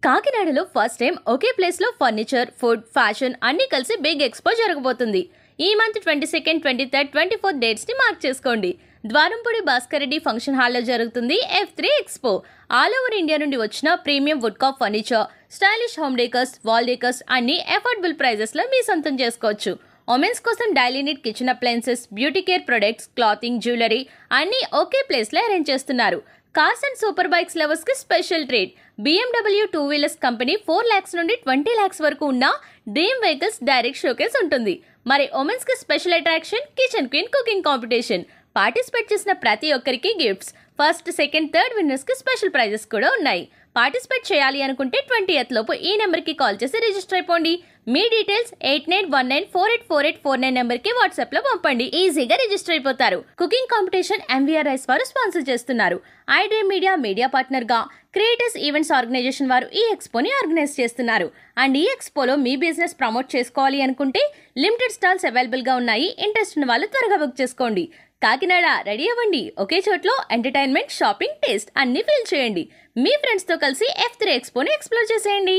కాకినాడలో first time ఒకే place లో furniture, food, fashion అన్ని కలిసి బిగ్ ఎక్స్పో జరగబోతుంది. ఈ month 22nd, 23rd, 24th dates ని మార్క్ చేసుకోండి. ద్వారంపూడి భాస్కర్ రెడ్డి ఫంక్షన్ హాల్లో జరుగుతుంది F3 expo. All over India నుండి వచ్చిన ప్రీమియం వుడ్ కాప్ furniture, stylish home decors, wall decors అన్ని అఫోర్డబుల్ ప్రైజెస్ లో మీ సొంతం చేసుకోవచ్చు. ఉమెన్స్ కోసం daily need kitchen appliances, beauty care products, clothing, jewellery అన్ని ఒకే ప్లేస్ లో అరేంజ్ చేస్తున్నారు. Cars and super bikes lovers కి special treat. BMW 2 wheelers company 4 lakhs నుండి 20 lakhs వరకు ఉన్న డ్రీమ్ వెహికల్స్ డైరెక్ట్ షోకేస్ ఉంటుంది. మరి ఉమెన్స్ కి special attraction kitchen queen cooking competition. Participate చేసిన ప్రతి ఒక్కరికి gifts. First, second, third winners కి స్పెషల్ ప్రైజెస్ కూడా ఉన్నాయి. పార్టిసిపేట్ చేయాలి అనుకుంటే 20th లోపు ఈ నెంబర్కి కాల్ చేసి రిజిస్టర్ అయిపోండి. మీ డీటెయిల్స్ 8919484849 నెంబర్కి వాట్సాప్ లో పంపండి. ఈజీగా రిజిస్టర్ అయిపోతారు. కుకింగ్ కాంపిటీషన్ MVR రైస్ వారు స్పాన్సర్ చేస్తున్నారు. ఐడ్రీమ్ మీడియా పార్ట్నర్ గా క్రియేటర్స్ ఈవెంట్స్ ఆర్గనైజేషన్ వారు ఈ ఎక్స్పోని ఆర్గనైజ్ చేస్తున్నారు. అండ్ ఈ ఎక్స్పోలో మీ బిజినెస్ ప్రమోట్ చేసుకోవాలి అనుకుంటే లిమిటెడ్ స్టాల్స్ అవైలబుల్ గా ఉన్నాయి. ఇంట్రెస్ట్ ఉన్న వాళ్ళు త్వరగా బుక్ చేసుకోండి. కాకినాడ రెడీ అవ్వండి. ఒకే చోట్లో ఎంటర్టైన్మెంట్, షాపింగ్, టేస్ట్ అన్ని ఫీల్ చేయండి. మీ ఫ్రెండ్స్ తో కలిసి F3 ఎక్స్పోని ఎక్స్ప్లోర్ చేసేయండి.